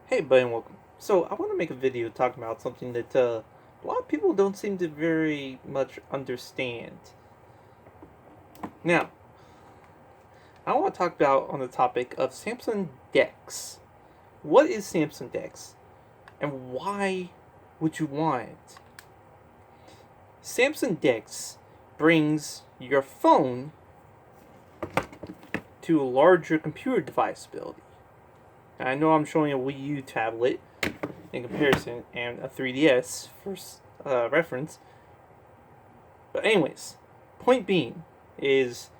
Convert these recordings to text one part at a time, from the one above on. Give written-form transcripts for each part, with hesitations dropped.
Hey, buddy, and welcome. So, I want to make a video talking about something that a lot of people don't seem to very much understand. Now, I want to talk about on the topic of Samsung Dex. What is Samsung Dex, and why would you want it? Samsung Dex brings your phone to a larger computer device ability. Now, I know I'm showing a Wii U tablet in comparison and a 3DS for reference. But anyways, point being is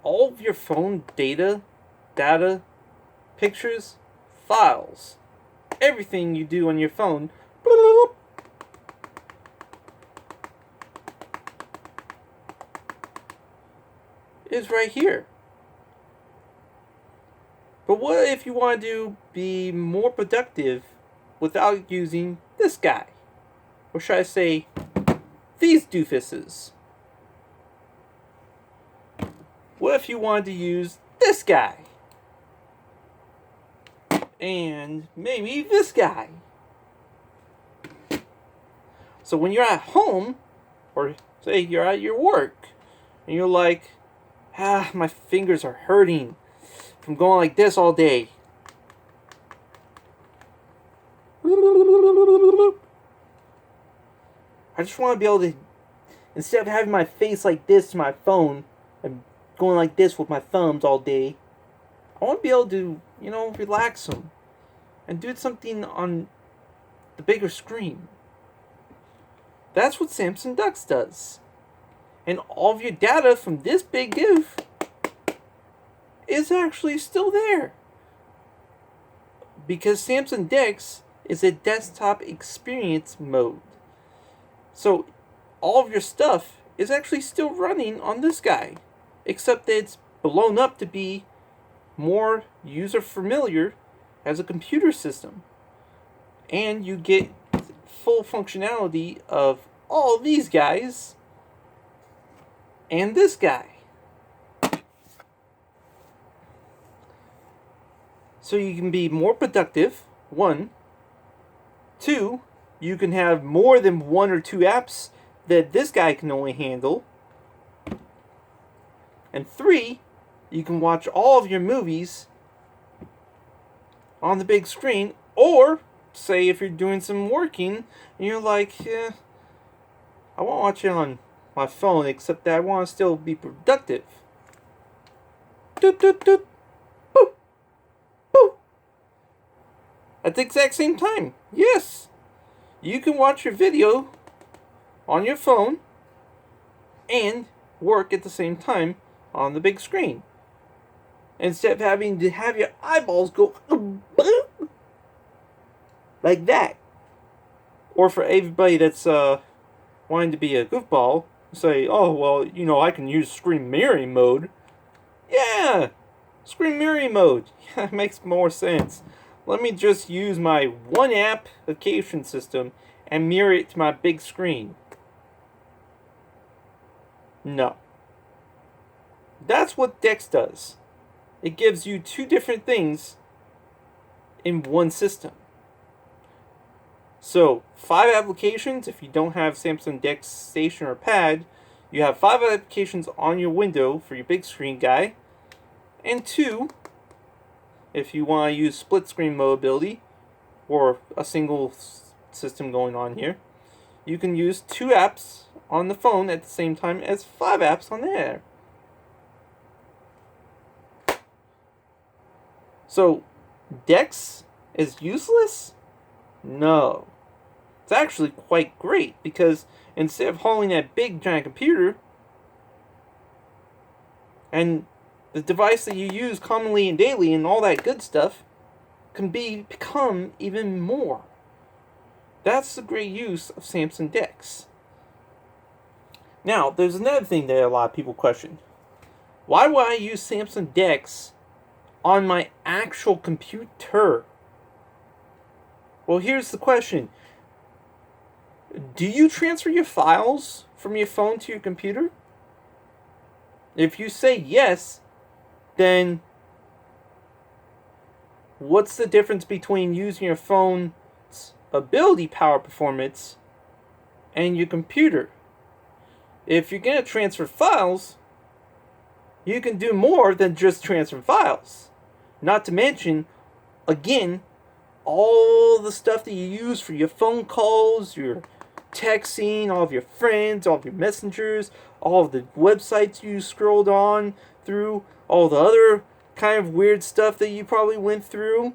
all of your phone data, pictures, files, everything you do on your phone is right here. But what if you want to be more productive without using this guy? Or should I say, these doofuses? What if you wanted to use this guy? And maybe this guy? So when you're at home, or say you're at your work, and you're like, my fingers are hurting from going like this all day. I just want to be able to, instead of having my face like this to my phone and going like this with my thumbs all day, I want to be able to, relax them and do something on the bigger screen. That's what Samsung Dex does. And all of your data from this big goof is actually still there. Because Samsung Dex is a desktop experience mode. So all of your stuff is actually still running on this guy. Except that it's blown up to be more user familiar as a computer system. And you get full functionality of all these guys and this guy. So you can be more productive, 1. 2, you can have more than 1 or 2 apps that this guy can only handle. And 3, you can watch all of your movies on the big screen. Or, say if you're doing some working, and you're like, I won't watch it on my phone, except that I want to still be productive. Doot, doot, doot. Boop. Boop. At the exact same time. Yes. You can watch your video on your phone and work at the same time on the big screen. Instead of having to have your eyeballs go like that. Or for everybody that's wanting to be a goofball, say, oh, well, I can use screen mirroring mode. Yeah, screen mirroring mode. Yeah, makes more sense. Let me just use my one application system and mirror it to my big screen. No. That's what Dex does. It gives you 2 different things in one system. So, 5 applications. If you don't have Samsung Dex Station or Pad, you have 5 applications on your window for your big screen guy. And 2, if you want to use split screen mobility or a single system going on here, you can use 2 apps on the phone at the same time as 5 apps on there. So, Dex is useless? No. It's actually quite great because instead of hauling that big giant computer and the device that you use commonly and daily and all that good stuff can become even more. That's the great use of Samsung Dex. Now, there's another thing that a lot of people question. Why would I use Samsung Dex on my actual computer? Well, here's the question. Do you transfer your files from your phone to your computer? If you say yes, then what's the difference between using your phone's ability power performance and your computer? If you're going to transfer files, you can do more than just transfer files. Not to mention, again, all the stuff that you use for your phone calls, your texting, all of your friends, all of your messengers, all of the websites you scrolled on through, all the other kind of weird stuff that you probably went through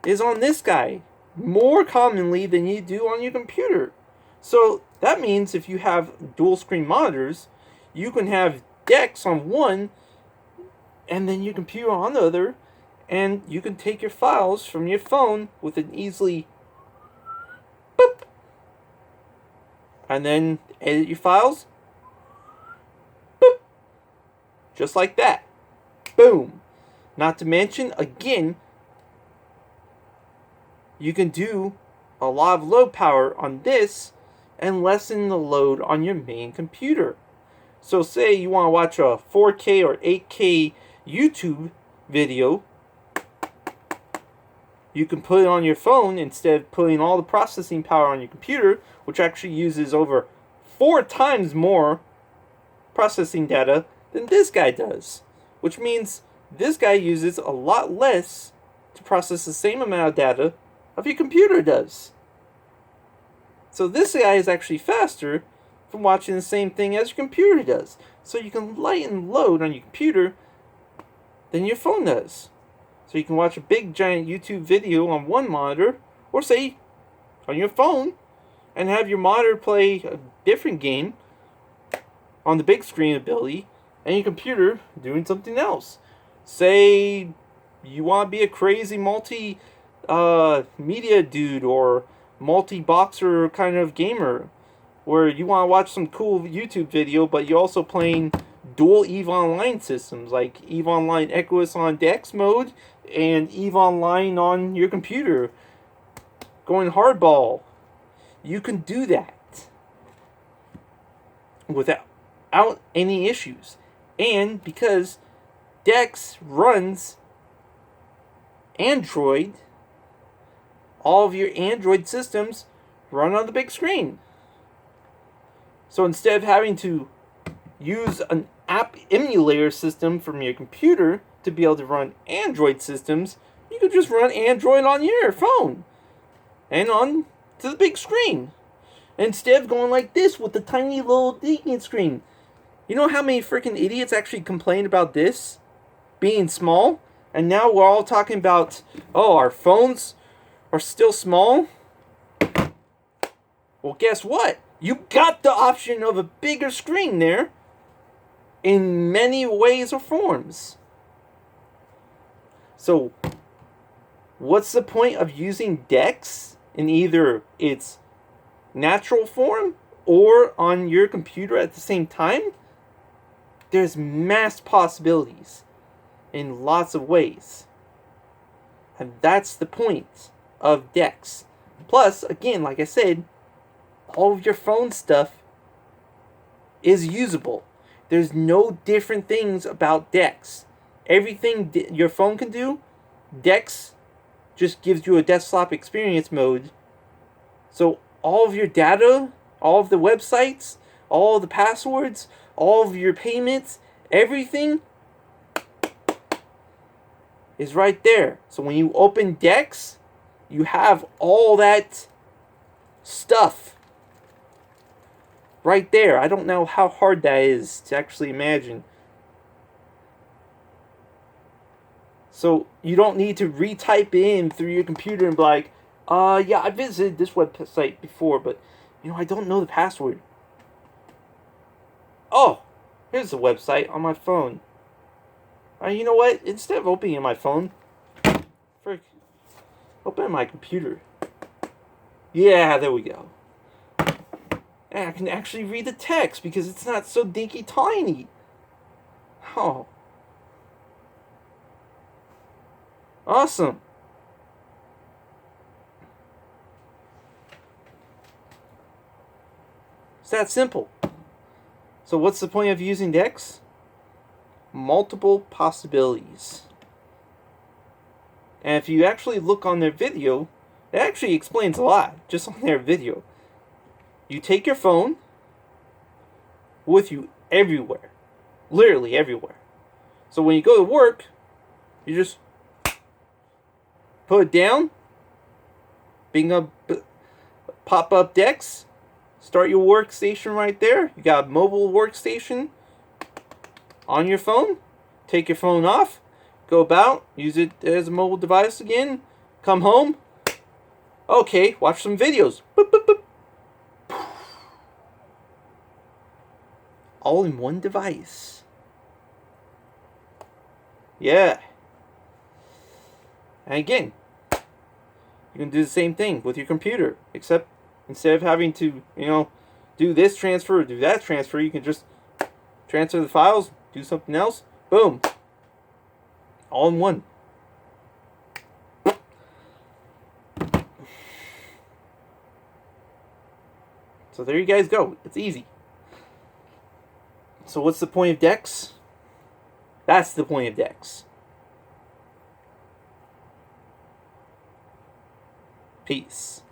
is on this guy more commonly than you do on your computer. So that means if you have dual screen monitors, you can have Dex on one and then your computer on the other, and you can take your files from your phone with an easily boop, and then edit your files, boop, just like that. Boom. Not to mention, again, you can do a lot of load power on this and lessen the load on your main computer. So say you want to watch a 4K or 8K YouTube video, you can put it on your phone instead of putting all the processing power on your computer, which actually uses over 4 times more processing data than this guy does. Which means this guy uses a lot less to process the same amount of data of your computer does. So this guy is actually faster from watching the same thing as your computer does. So you can lighten load on your computer than your phone does. So you can watch a big giant YouTube video on one monitor, or say on your phone, and have your monitor play a different game on the big screen ability, and your computer doing something else. Say you want to be a crazy media dude or multi-boxer kind of gamer, where you want to watch some cool YouTube video, but you're also playing dual EVE Online systems, like EVE Online Echoes on Dex mode, and EVE Online on your computer, going hardball. You can do that without any issues. And because Dex runs Android, all of your Android systems run on the big screen. So instead of having to use an app emulator system from your computer to be able to run Android systems, you could just run Android on your phone and on to the big screen, instead of going like this with the tiny little dinky screen. You know how many freaking idiots actually complained about this being small? And now we're all talking about, oh, our phones are still small? Well, guess what? You got the option of a bigger screen there in many ways or forms. So, what's the point of using Dex in either its natural form or on your computer at the same time? There's mass possibilities in lots of ways. And that's the point of Dex. Plus, again, like I said, all of your phone stuff is usable. There's no different things about Dex. Everything your phone can do, Dex just gives you a desktop experience mode. So all of your data, all of the websites, all of the passwords, all of your payments, everything is right there. So when you open Dex, you have all that stuff right there. I don't know how hard that is to actually imagine. So you don't need to retype in through your computer and be like, yeah, I visited this website before, but, I don't know the password. Oh, here's the website on my phone. You know what? Instead of opening my phone, open my computer. Yeah, there we go. And I can actually read the text because it's not so dinky tiny. Oh. Awesome. It's that simple. So what's the point of using Dex? Multiple possibilities. And if you actually look on their video, it actually explains a lot just on their video. You take your phone with you everywhere. Literally everywhere. So when you go to work, you just put it down, bring up pop-up Dex, start your workstation right there. You got a mobile workstation on your phone. Take your phone off, go about, use it as a mobile device again, come home. Okay, watch some videos. Boop, boop, boop. All in one device. Yeah. And again, you can do the same thing with your computer, except instead of having to, do this transfer or do that transfer, you can just transfer the files, do something else, boom. All in one. So there you guys go. It's easy. So what's the point of Dex? That's the point of Dex. Peace.